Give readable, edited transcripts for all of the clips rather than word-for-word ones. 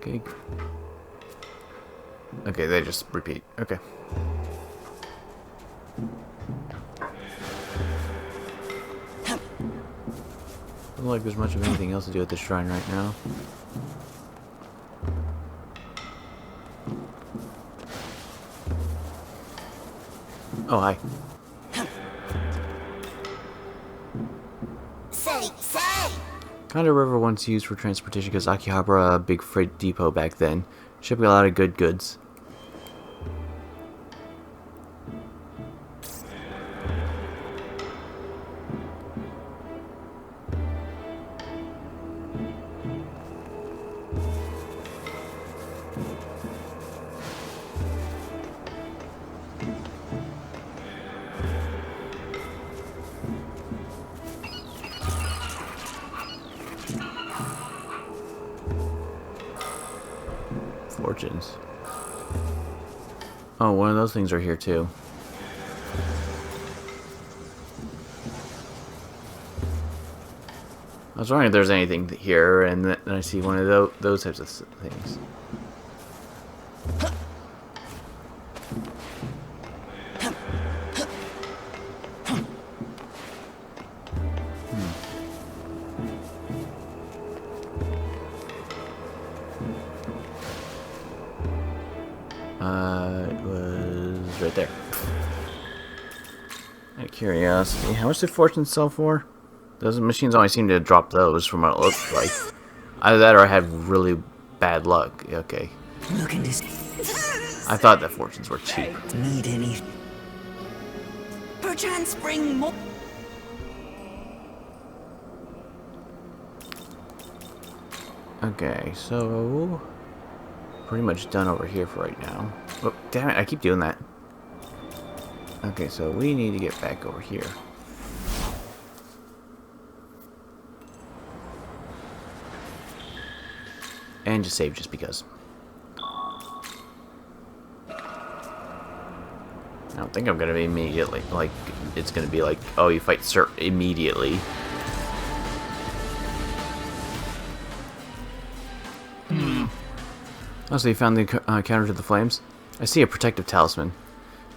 Okay. Okay, they just repeat. Okay. Doesn't look like there's much of anything else to do at this shrine right now. Oh, hi. Conda River once used for transportation because Akihabara, a big freight depot back then, shipping a lot of good goods. Fortunes. Oh, one of those things are here too. I was wondering if there's anything here, and then I see one of those types of things. It was right there. Out of curiosity, how much did fortune sell for? Those machines only seem to drop those from what it looks like. Either that or I had really bad luck. Okay. Look at this. I thought that fortunes were cheap. Need any? Perchance bring more. Okay, so pretty much done over here for right now. Oh, damn it, I keep doing that. Okay, so we need to get back over here. And just save just because. I don't think I'm gonna be immediately, like, it's gonna be like, oh, you fight Sir immediately. Oh, so you found the counter to the flames? I see a protective talisman.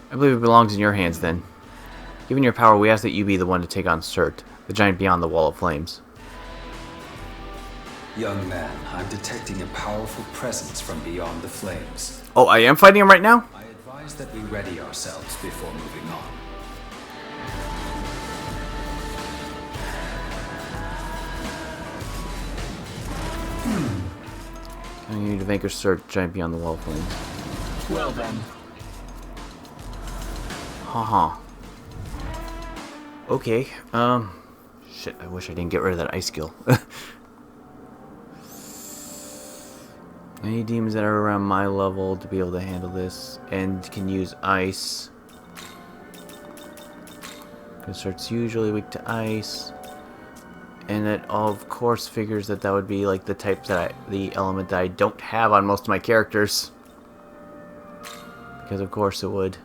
I believe it belongs in your hands then. Given your power, we ask that you be the one to take on Surt, the giant beyond the wall of flames. Young man, I'm detecting a powerful presence from beyond the flames. Oh, I am fighting him right now? I advise that we ready ourselves before moving on. I need to vanquish Surt, giant beyond the wall of flames. Well then. Haha. Okay, shit, I wish I didn't get rid of that ice skill. Any demons that are around my level to be able to handle this and can use ice. Because Surt's usually weak to ice. And it of course figures that that would be like the type that the element that I don't have on most of my characters. Because of course it would.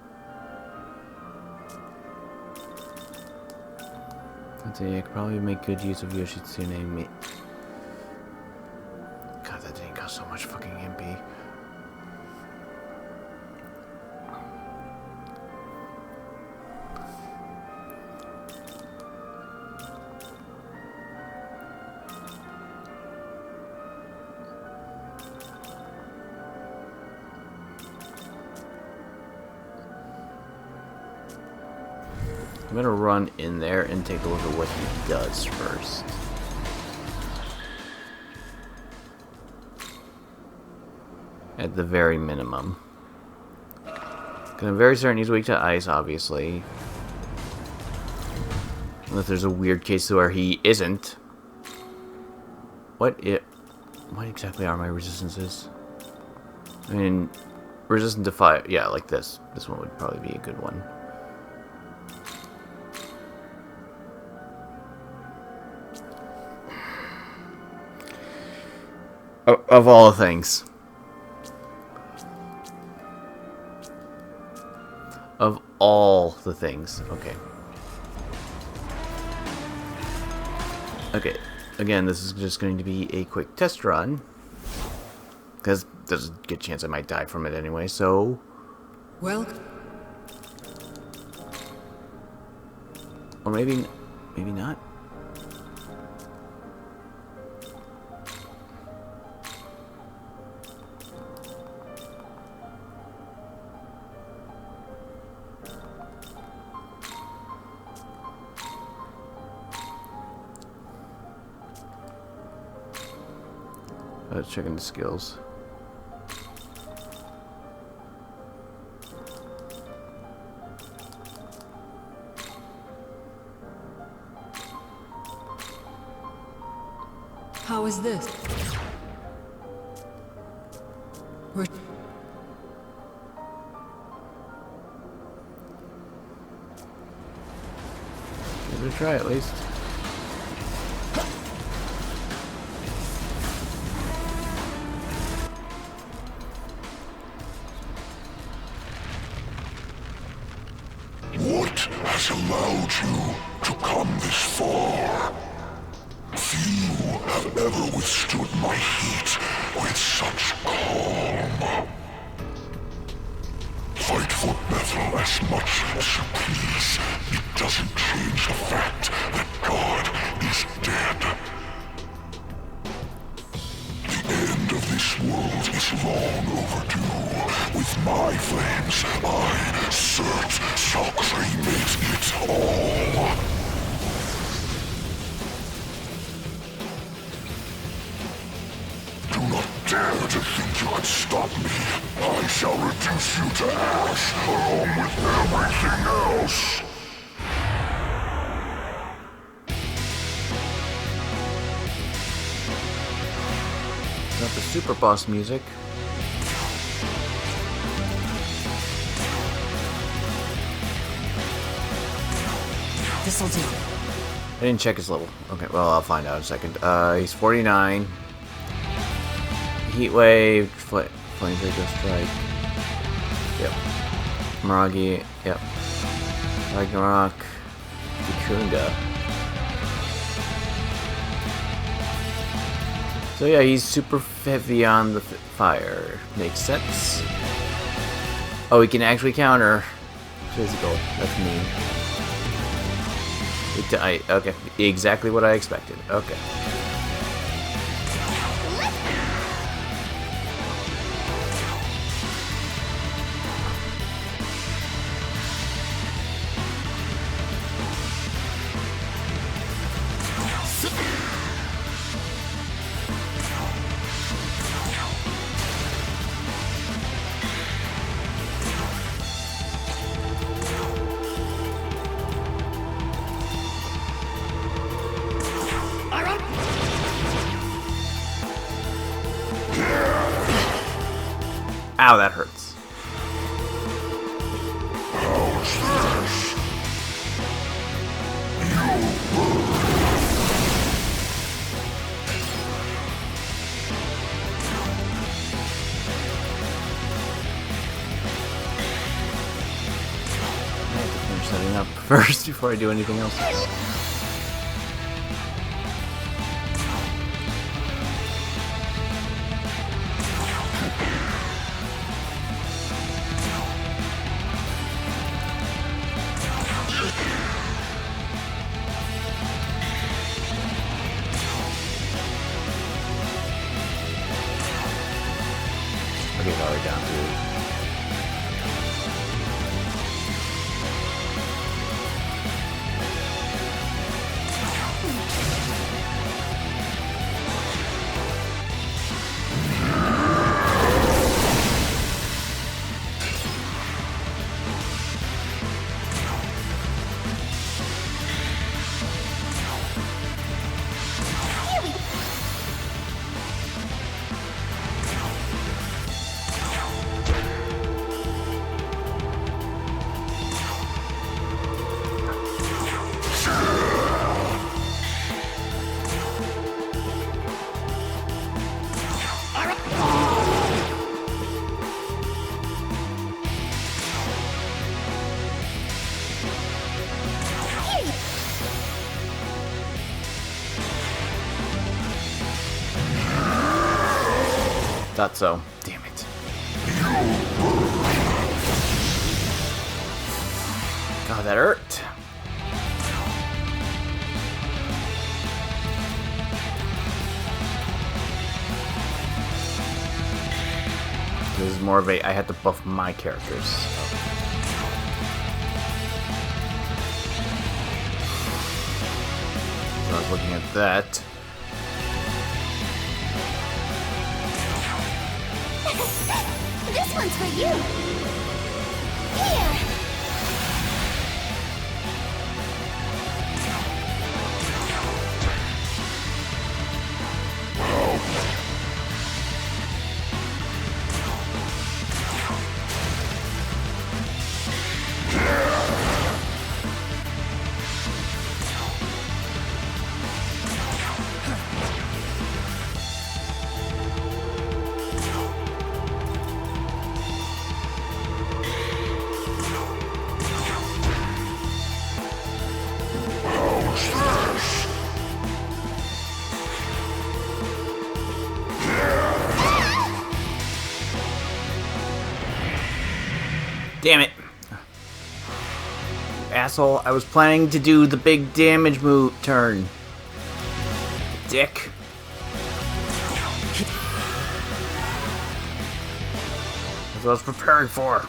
Let's see, I could probably make good use of Yoshitsune. God, that didn't cost so much fucking MP. I'm gonna run in there and take a look at what he does first. At the very minimum. Because I'm very certain he's weak to ice, obviously. Unless there's a weird case where he isn't. What exactly are my resistances? I mean, resistant to fire. Yeah, like this. This one would probably be a good one. Of all the things. Of all the things. Okay. Okay. Again, this is just going to be a quick test run. Because there's a good chance I might die from it anyway, so... Well, Or maybe not. Checking the skills. how is this? We're... Give it a try at least. What has allowed you to come this far? Few have ever withstood my heat with such calm. Fight for battle as much as you please. It doesn't change the fact that God is dead. The end of this world is long overdue. With my flames, I, Surt, shall cremate it all. Do not dare to think you can stop me. I shall reduce you to ash, along with everything else. Not the super boss music. This'll do. I didn't check his level. Okay, well, I'll find out in a second. He's 49. Heat Wave, Flame Breaker Strike. Yep. Miragi, yep. Ragnarok, Vikunda. So yeah, he's super heavy on the fire. Makes sense. Oh, he can actually counter physical. That's mean. Okay, exactly what I expected. Okay. Ow, that hurts. I have to finish setting up first before I do anything else. Okay, all the way down to... Thought so. Damn it. God, that hurt. This is more of a, I had to buff my characters. So I was looking at that. This one's for you. Here. Damn it. Asshole, I was planning to do the big damage move turn. Dick. That's what I was preparing for.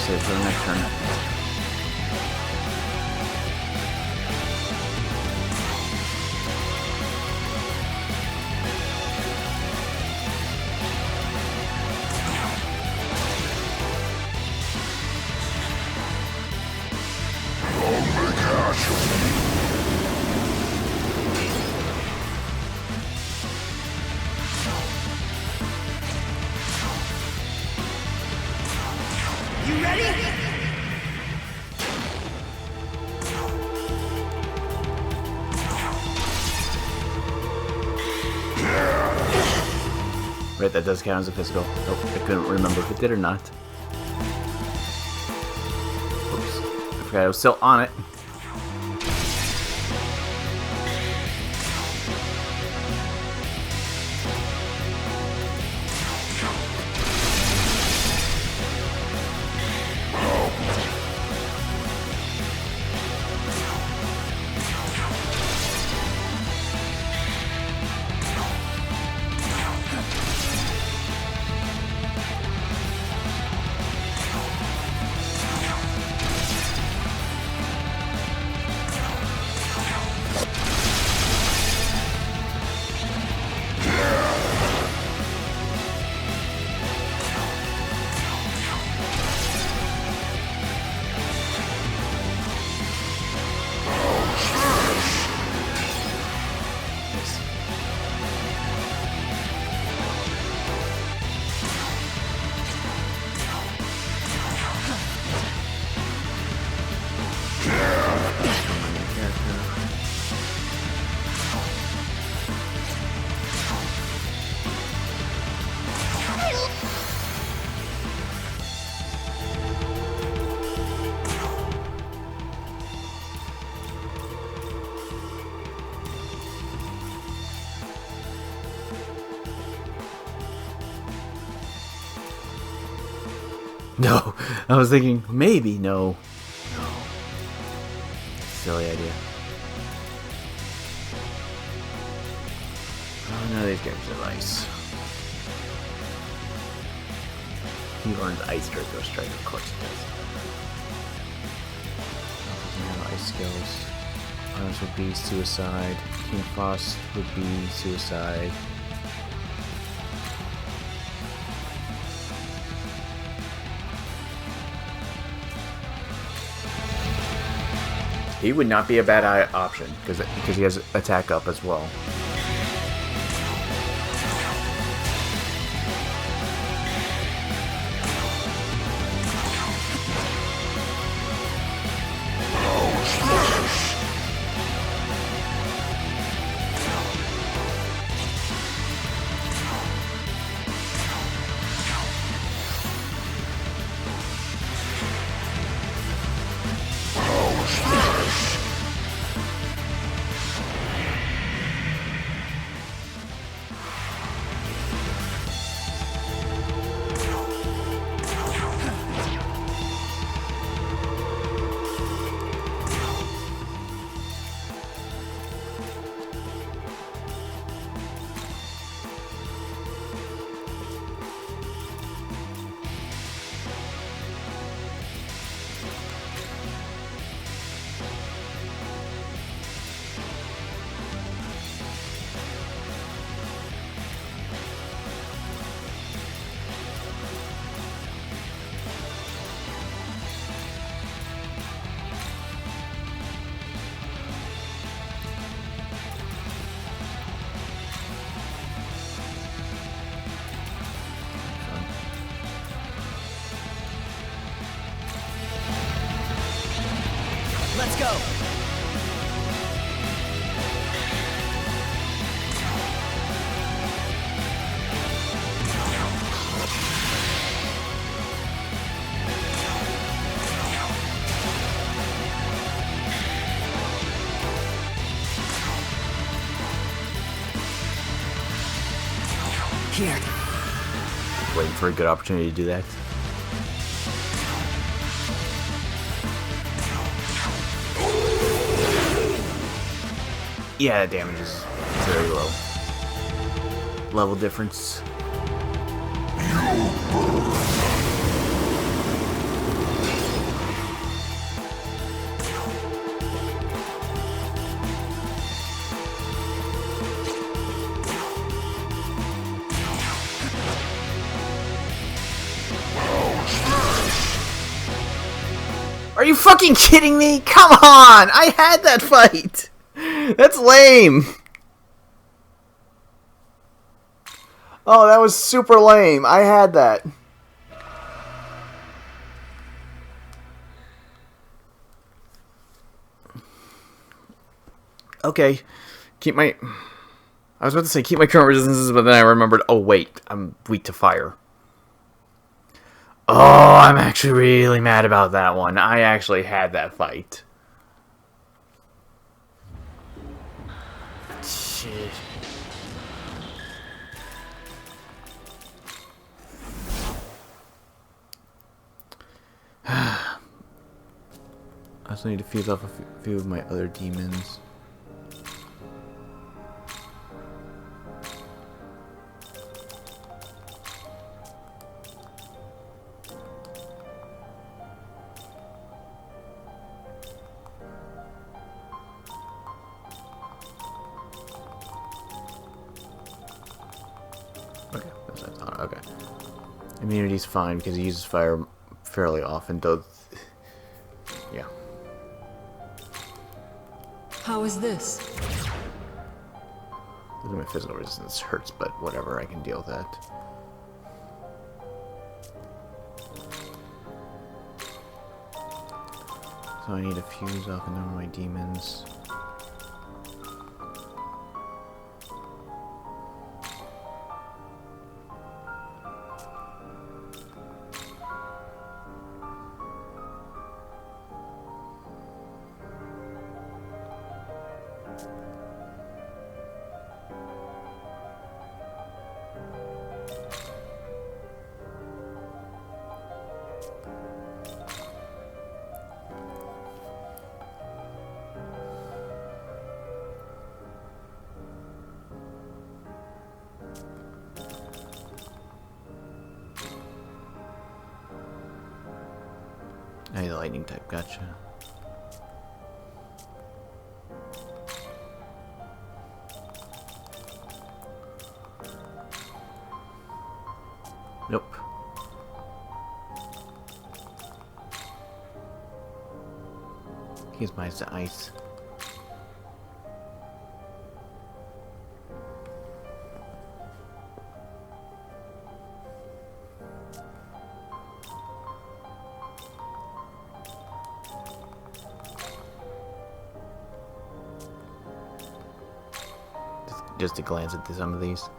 Save for the next turn. You ready? Right, that does count as a physical. Oh, I couldn't remember if it did or not. Oops. I forgot I was still on it. No, I was thinking maybe no. No. Silly idea. Oh no, these characters have ice. He learns ice during Ghost Strike, of course he does. Doesn't have ice skills. Arms would be suicide. King Frost would be suicide. He would not be a bad option because he has attack up as well. Let's go. Here. Waiting for a good opportunity to do that. Yeah, that damage is very low. Level difference. Are you fucking kidding me? Come on! I had that fight! That's lame! Oh, that was super lame. I had that. Okay. Keep my... I was about to say keep my current resistances, but then I remembered, oh wait, I'm weak to fire. Oh, I'm actually really mad about that one. I actually had that fight. Shit. I also need to fuse off a few of my other demons. Okay, that's not okay. Immunity's fine because he uses fire fairly often, though. Yeah. How is this? Losing my physical resistance hurts, but whatever, I can deal with that. So I need to fuse off another of my demons. Hey, the lightning type, gotcha. Nope. Here's my ice. Just to glance at some of these.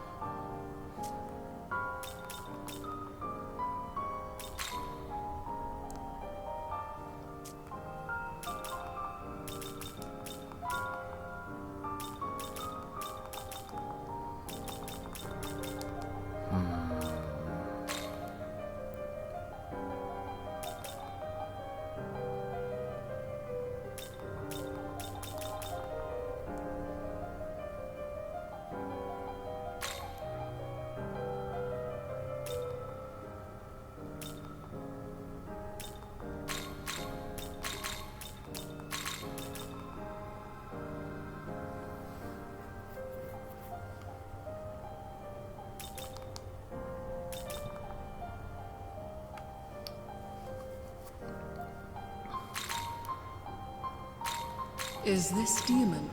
Is this demon?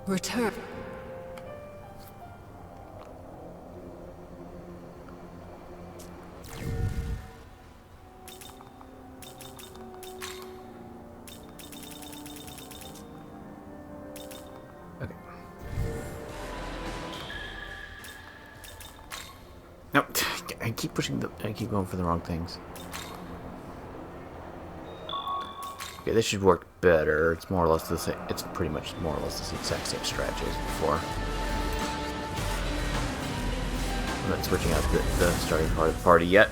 Return. Okay. No, I keep pushing the. I keep going for the wrong things. Okay, this should work better. It's more or less the same. It's pretty much more or less the exact same strategy as before. I'm not switching out the starting part of the party yet.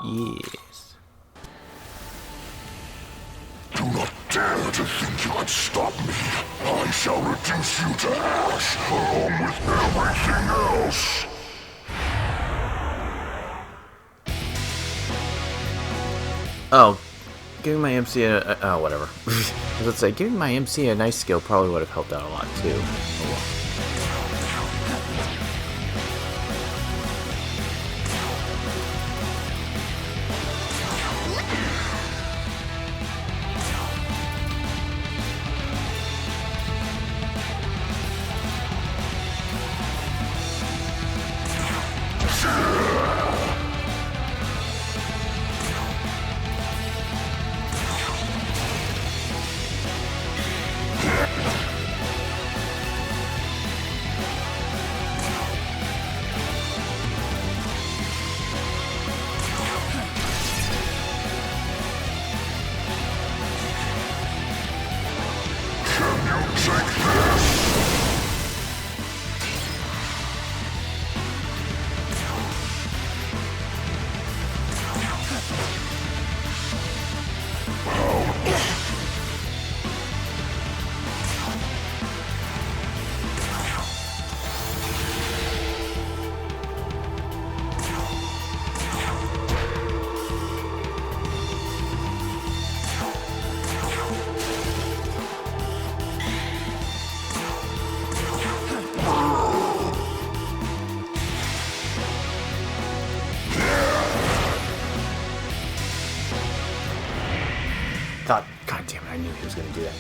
Yes. Do not dare to think you can stop me. I shall reduce you to ash, along with everything else. Oh, giving my MC a oh, whatever. Let's say giving my MC a nice skill probably would have helped out a lot too. Oh, well. God damn it, I knew he was gonna do that.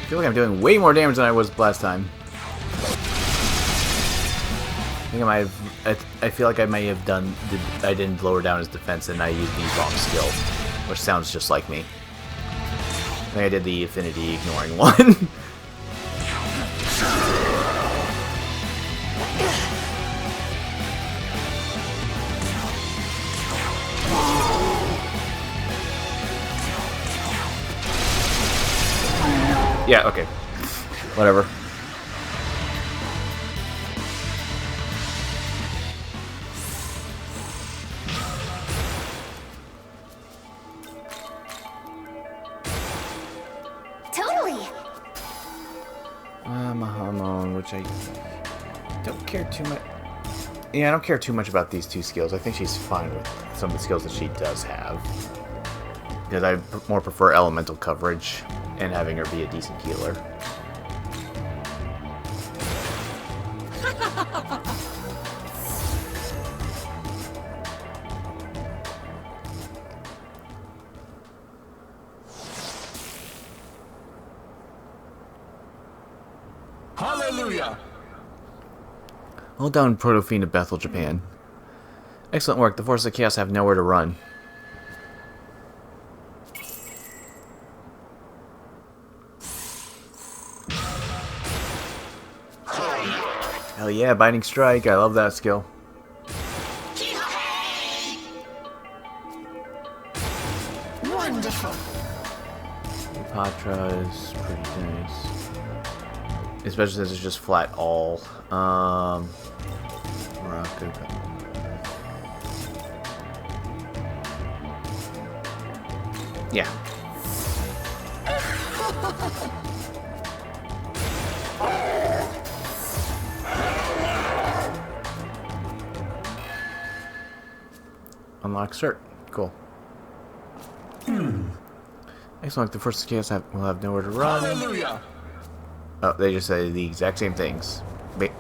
I feel like I'm doing way more damage than I was last time. I feel like I may have done. I didn't lower down his defense and I used the bomb skill, which sounds just like me. I think I did the affinity ignoring one. Yeah, okay. Whatever. Totally. I'm a hormone, which I don't care too much. Yeah, I don't care too much about these two skills. I think she's fine with some of the skills that she does have. Because I more prefer elemental coverage and having her be a decent healer. Hallelujah! Hold down Proto-Fiend of Bethel, Japan. Excellent work. The Forces of Chaos have nowhere to run. Hell yeah, Binding Strike. I love that skill. Wonderful. Patra is pretty nice. Especially since it's just flat all. Morocco. Yeah. Unlock cert. Cool. Excellent. The first chaos will have nowhere to run. Hallelujah! Oh, they just say the exact same things.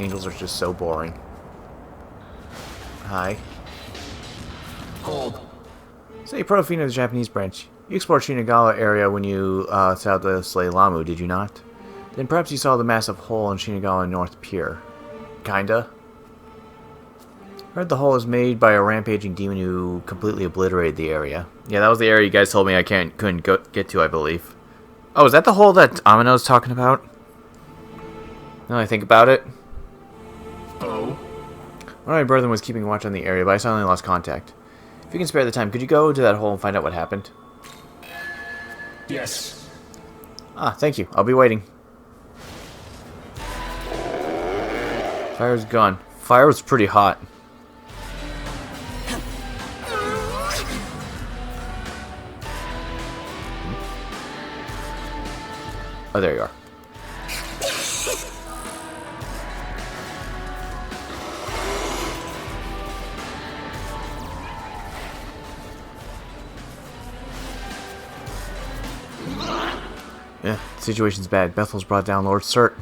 Angels are just so boring. Hi. Hold. Say, Proto-Fiend of the Japanese branch. You explored Shinagawa area when you set out to slay Lamu, did you not? Then perhaps you saw the massive hole in Shinagawa North Pier. Kinda. Heard the hole is made by a rampaging demon who completely obliterated the area. Yeah, that was the area you guys told me I couldn't get to, I believe. Oh, is that the hole that Amino's talking about? Now I think about it. Oh? One of my brethren was keeping watch on the area, but I suddenly lost contact. If you can spare the time, could you go to that hole and find out what happened? Yes. Ah, thank you. I'll be waiting. Fire's gone. Fire was pretty hot. Oh, there you are. Yeah, the situation's bad. Bethel's brought down Lord Cert.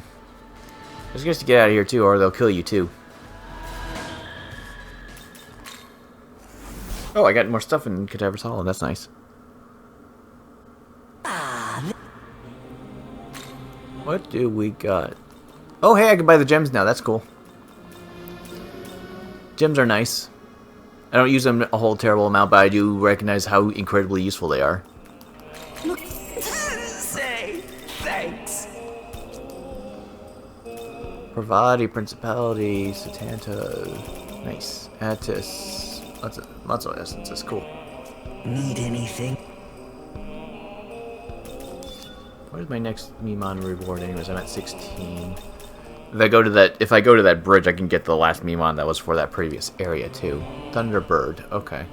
There's guys to get out of here too, or they'll kill you too. Oh, I got more stuff in Cadaver's Hollow. That's nice. What do we got? Oh, hey, I can buy the gems now. That's cool. Gems are nice. I don't use them a whole terrible amount, but I do recognize how incredibly useful they are. Say thanks. Pravati, Principality, Satanta. Nice. Attis. Lots of essences. Cool. Need anything? Where's my next Mimon reward anyways? I'm at 16. If I go to that bridge, I can get the last Mimon that was for that previous area too. Thunderbird. Okay.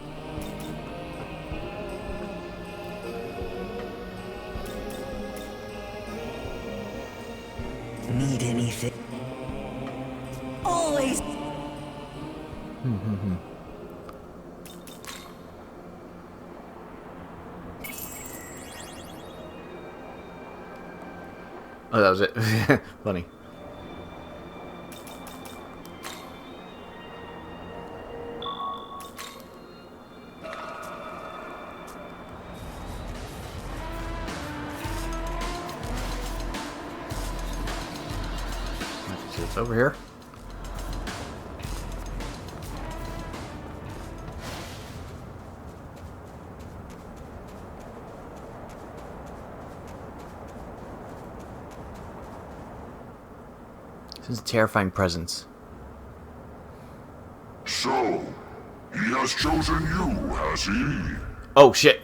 Need anything? Always. Oh, that was it. Funny. See what's over here. This is a terrifying presence. So, he has chosen you, has he? Oh shit!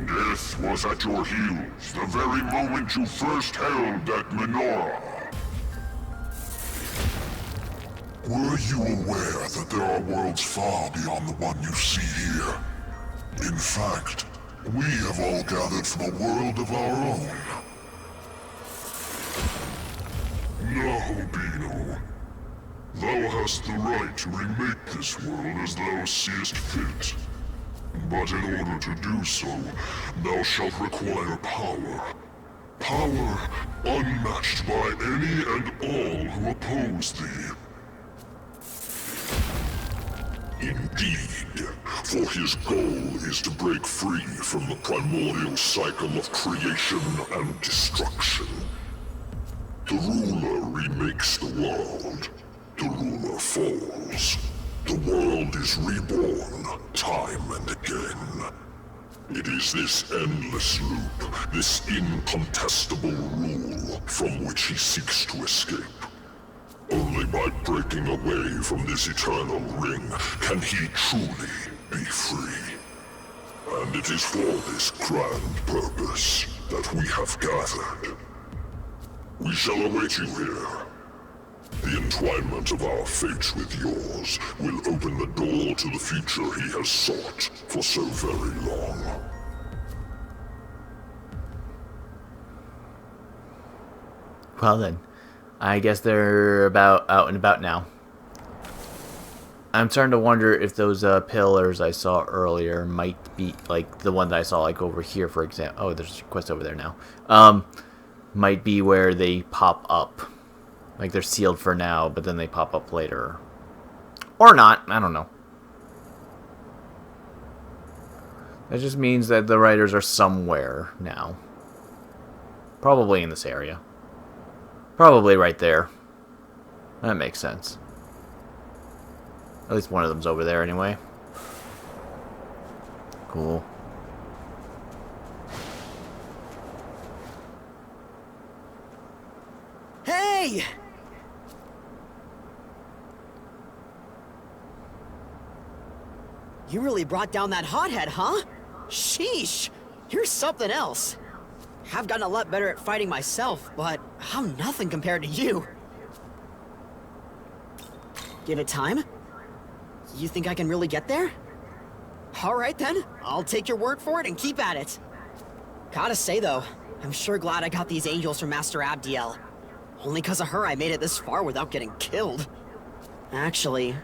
Death was at your heels the very moment you first held that menorah. Were you aware that there are worlds far beyond the one you see here? In fact, we have all gathered from a world of our own. No, Beano. Thou hast the right to remake this world as thou seest fit. But in order to do so, thou shalt require power. Power unmatched by any and all who oppose thee. Indeed, for his goal is to break free from the primordial cycle of creation and destruction. The ruler remakes the world. The ruler falls. The world is reborn, time and again. It is this endless loop, this incontestable rule, from which he seeks to escape. Only by breaking away from this eternal ring can he truly be free. And it is for this grand purpose that we have gathered. We shall await you here. The entwinement of our fates with yours will open the door to the future he has sought for so very long. Well then, I guess they're out and about now. I'm starting to wonder if those pillars I saw earlier might be like the one that I saw like over here, for example. Oh, there's a quest over there now. Might be where they pop up. Like they're sealed for now, but then they pop up later. Or not, I don't know. That just means that the writers are somewhere now. Probably in this area. Probably right there. That makes sense. At least one of them's over there anyway. Cool. Hey! You really brought down that hothead, huh? Sheesh! You're something else. I've gotten a lot better at fighting myself, but I'm nothing compared to you. Give it time? You think I can really get there? Alright then, I'll take your word for it and keep at it. Gotta say though, I'm sure glad I got these angels from Master Abdiel. Only because of her I made it this far without getting killed. Actually,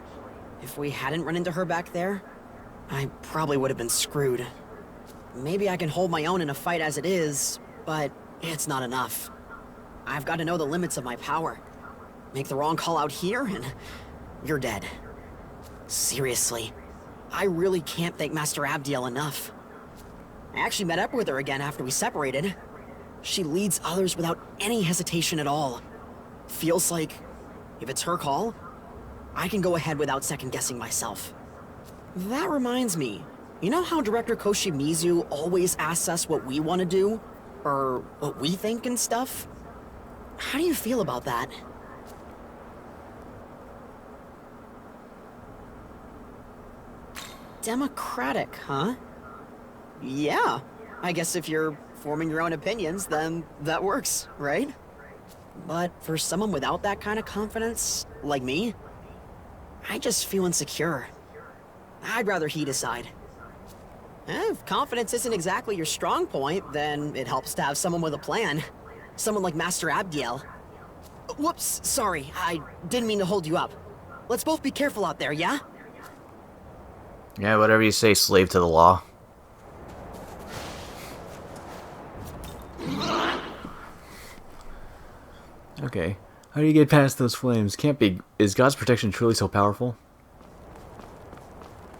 if we hadn't run into her back there, I probably would have been screwed. Maybe I can hold my own in a fight as it is, but it's not enough. I've got to know the limits of my power. Make the wrong call out here, and you're dead. Seriously, I really can't thank Master Abdiel enough. I actually met up with her again after we separated. She leads others without any hesitation at all. Feels like, if it's her call, I can go ahead without second-guessing myself. That reminds me, you know how Director Koshimizu always asks us what we want to do? Or what we think and stuff? How do you feel about that? Democratic, huh? Yeah, I guess if you're forming your own opinions, then that works, right? But for someone without that kind of confidence, like me, I just feel insecure. I'd rather he decide. If confidence isn't exactly your strong point, then it helps to have someone with a plan. Someone like Master Abdiel. Whoops, sorry, I didn't mean to hold you up. Let's both be careful out there, yeah? Yeah, whatever you say, slave to the law. Okay. How do you get past those flames? Can't be. Is God's protection truly so powerful?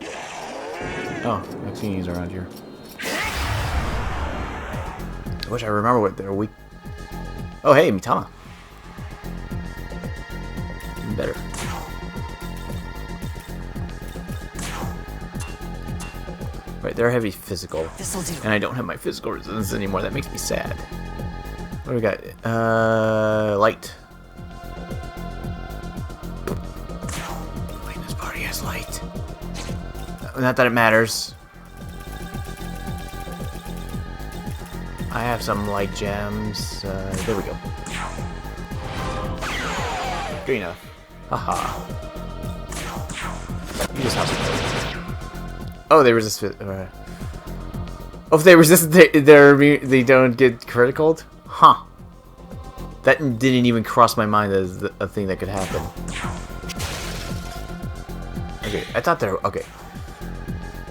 Oh, Maxinis around here. I wish I remember what they're weak. Oh, hey, Mitama. Even better. Right, they're heavy physical. And I don't have my physical resistance anymore. That makes me sad. What do we got? Light. Wait, this party has light. Not that it matters. I have some light gems. There we go. Good enough. Haha. You just have some. Oh, they resist. Oh, if they resist, they don't get criticaled? Huh. That didn't even cross my mind as a thing that could happen. Okay, I thought they're... Okay.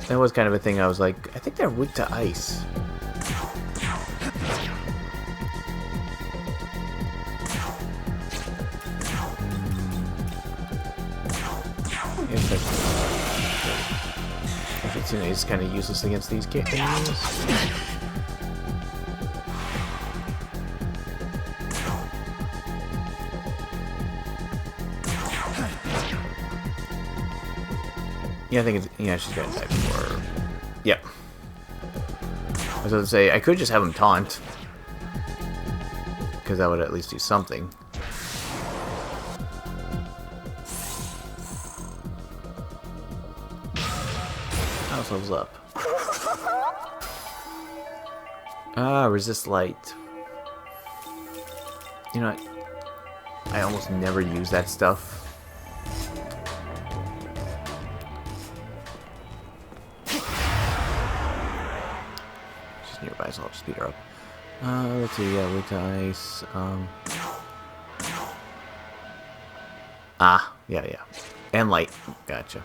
That was kind of a thing I was like, I think they're weak to ice. It's kind of useless against these kids. Yeah, I think it's... Yeah, she's gonna die before... Yep. I was going to say, I could just have him taunt. Because that would at least do something. House levels up. Ah, resist light. You know what? I almost never use that stuff. She's nearby, so I'll just speed her up. Let's see, yeah, weak to ice. Ah, yeah. And light. Gotcha.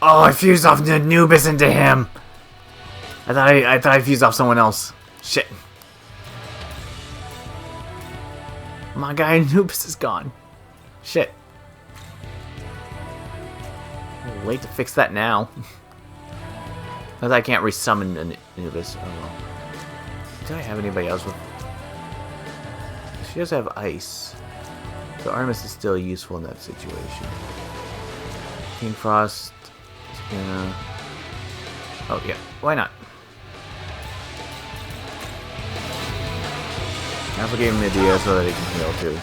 Oh, I fused off Anubis into him. I thought I fused off someone else. Shit. My guy Anubis is gone. Shit. Late to fix that now. Because I can't resummon Anubis. Oh well. Do I have anybody else with... She does have ice. So Artemis is still useful in that situation. King Frost. Yeah. Oh yeah, why not? I also gave him Medea so that he can heal too.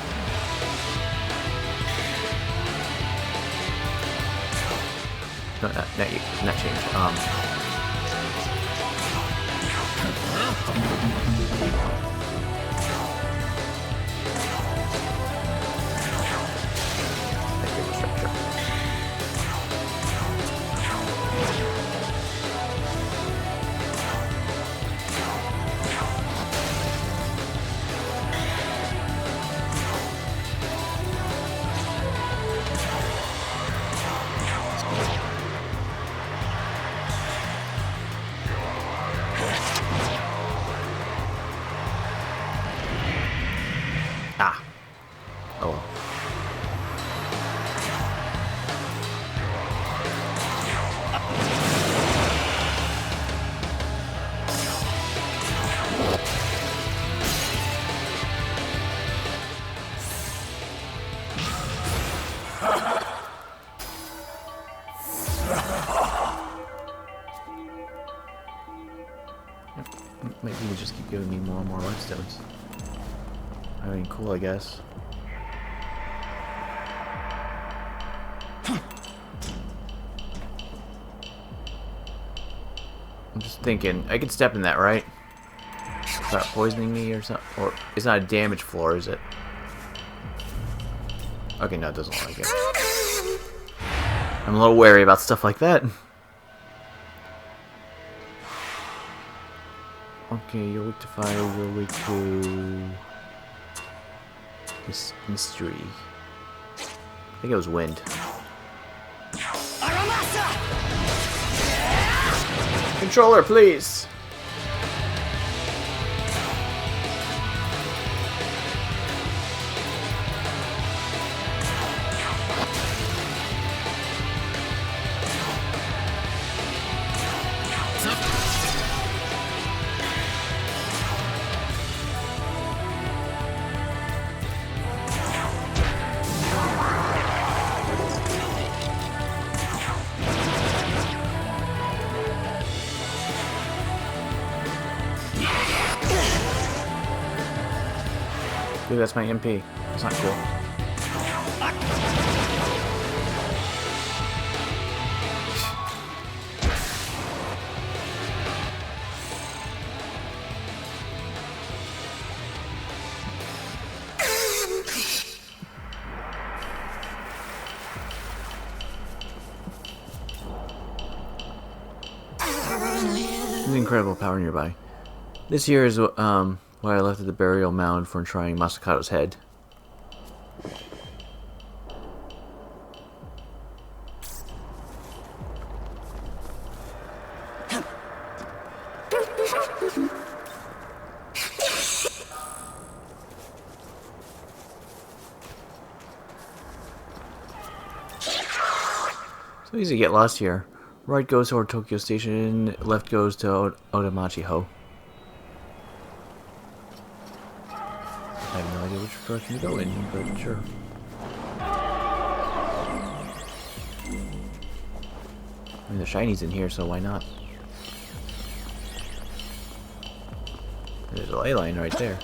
No, not change. Ah. Oh well. Maybe you just keep giving me more and more life stones. I mean, cool, I guess. I'm just thinking, I could step in that, right? Without poisoning me or something? Or it's not a damage floor, is it? Okay, no, it doesn't look like it. I'm a little wary about stuff like that. Okay, you're weak to fire, you're weak to... mystery. I think it was wind. Controller, please! Dude, that's my MP. That's not cool. an incredible power nearby. This here is what I left at the burial mound for enshrining Masakato's head. So easy to get lost here. Right goes toward Tokyo Station, left goes to Odamachi-ho. I have no idea which direction to go in, but sure. I mean, the shiny's in here, so why not? There's a ley line right there.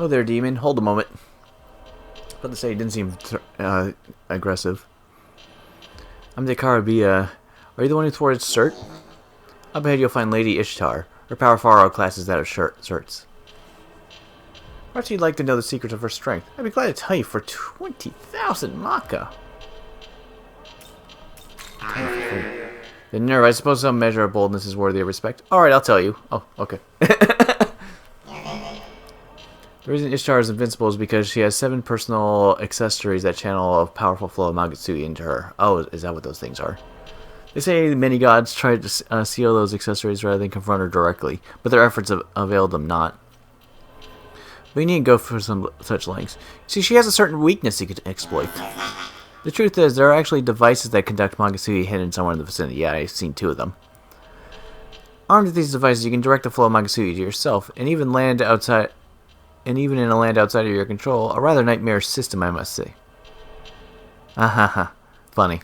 Oh there, demon. Hold a moment. I was about to say, he didn't seem aggressive. I'm Dekarabiya. Are you the one who thwarted Cert? Up ahead you'll find Lady Ishtar. Her power far outclasses that of Cert's. Perhaps you'd like to know the secret of her strength. I'd be glad to tell you for 20,000 Maka. The nerve, I suppose some measure of boldness is worthy of respect. Alright, I'll tell you. Oh, okay. The reason Ishtar is invincible is because she has 7 personal accessories that channel a powerful flow of Magatsuki into her. Oh, is that what those things are? They say many gods tried to seal those accessories rather than confront her directly, but their efforts availed them not. But you needn't go for some such lengths. See, she has a certain weakness you could exploit. The truth is, there are actually devices that conduct Magatsuki hidden somewhere in the vicinity. Yeah, I've seen 2 of them. Armed with these devices, you can direct the flow of Magatsuki to yourself, and even in a land outside of your control, a rather nightmare system, I must say. Ahaha. Funny.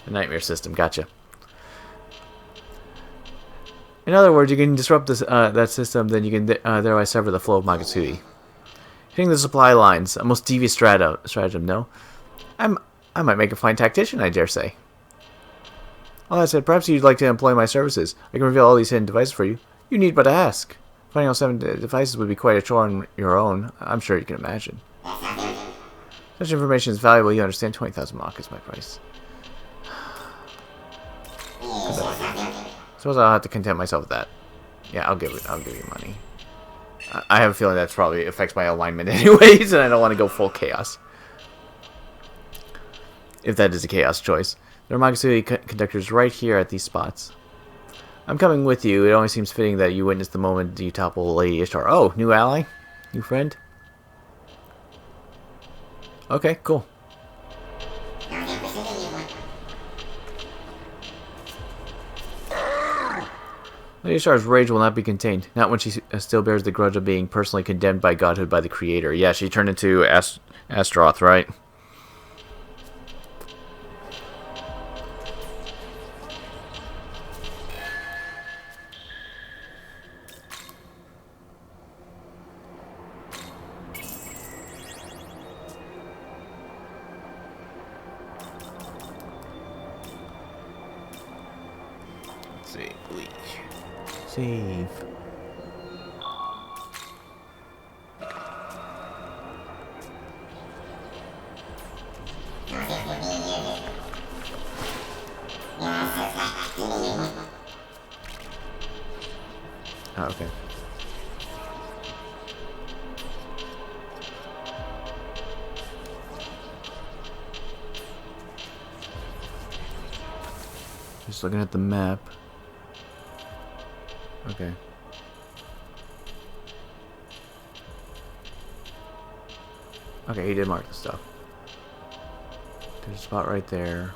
A nightmare system, gotcha. In other words, you can disrupt this, that system, then you can thereby sever the flow of Magatsuki. Hitting the supply lines, a most devious stratagem, no? I might make a fine tactician, I dare say. All that said, perhaps you'd like to employ my services. I can reveal all these hidden devices for you. You need but to ask. Finding all 7 devices would be quite a chore on your own. I'm sure you can imagine. Such information is valuable, you understand. 20,000 Mach is my price. Suppose I'll have to content myself with that. Yeah, I'll give you money. I have a feeling that probably affects my alignment anyways, and I don't want to go full chaos. If that is a chaos choice. There are Magatsuki conductors right here at these spots. I'm coming with you. It only seems fitting that you witness the moment you topple Lady Ishtar. Oh, new ally? New friend? Okay, cool. Lady Ishtar's rage will not be contained. Not when she still bears the grudge of being personally condemned by godhood by the creator. Yeah, she turned into Astaroth, right? Save. Oh, okay. Just looking at the map. Okay. Okay, he did mark the stuff. There's a spot right there.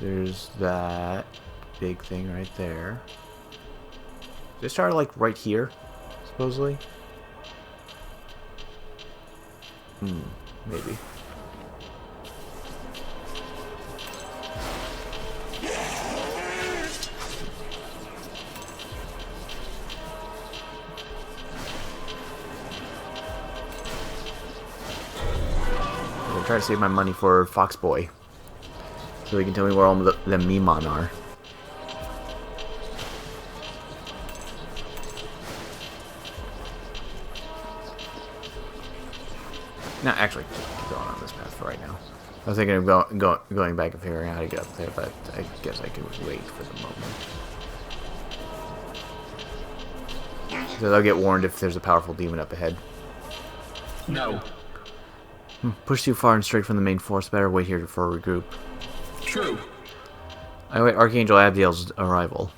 There's that big thing right there. They started like right here, supposedly. Maybe. Try to save my money for Foxboy, so he can tell me where all the Mimon are. No, actually, keep going on this path. for right now. I was thinking of going back and figuring out how to get up there, but I guess I can wait for the moment. So I'll get warned if there's a powerful demon up ahead. No. Push too far and straight from the main force. Better wait here for a regroup. True. I wait Archangel Abdiel's arrival.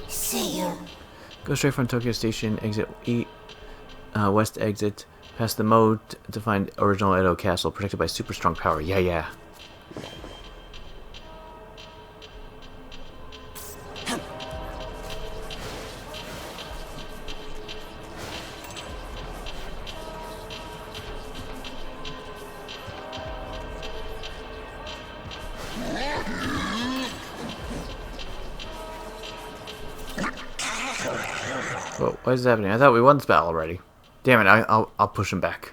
See you. Go straight from Tokyo Station, exit west exit, past the moat to find original Edo Castle, protected by super strong power. Yeah, yeah. Whoa, what is happening? I thought we won this battle already. Damn it, I'll push him back.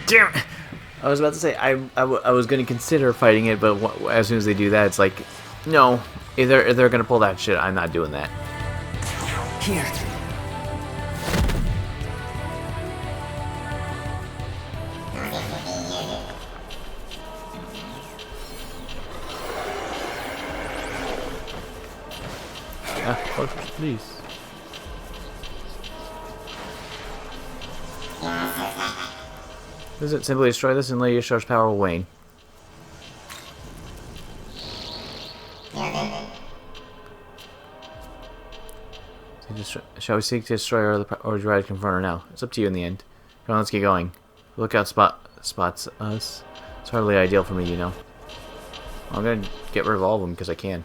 Damn it! I was about to say I was going to consider fighting it, but as soon as they do that, it's like, no. If they're going to pull that shit, I'm not doing that. Here. Please. Does it simply destroy this and Lady Yashar's power will wane? Shall we seek to destroy her or try to confront her now? It's up to you in the end. Come on, let's get going. Lookout spots us. It's hardly ideal for me, you know. I'm gonna get rid of all of them because I can.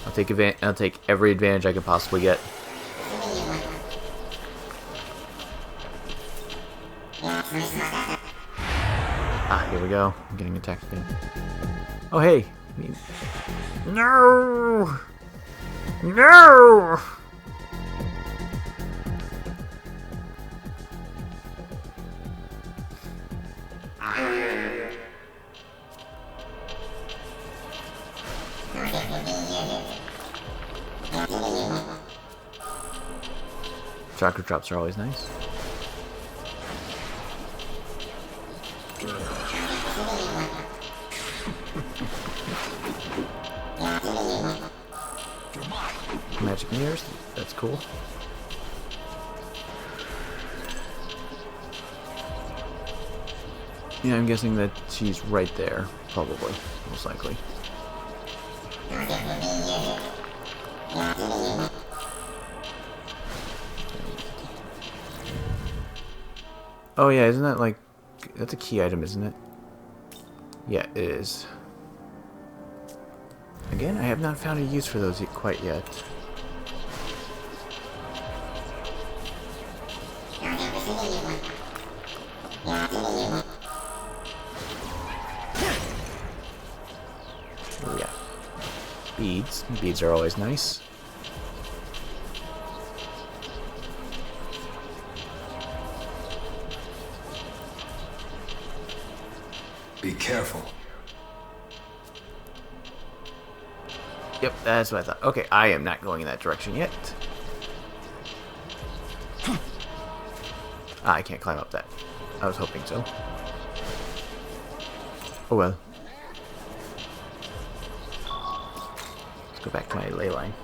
I'll take every advantage I can possibly get. Ah, here we go. I'm getting attacked again. Oh, hey! No! No! Chakra drops are always nice. Magic mirrors, that's cool. Yeah, I'm guessing that she's right there, probably, most likely. Oh yeah, isn't that like... That's a key item, isn't it? Yeah, it is. Again, I have not found a use for those quite yet. Oh yeah. Beads. Beads are always nice. Be careful. Yep, that's what I thought. Okay, I am not going in that direction yet. Ah, I can't climb up that. I was hoping so. Oh well. Let's go back to my ley line.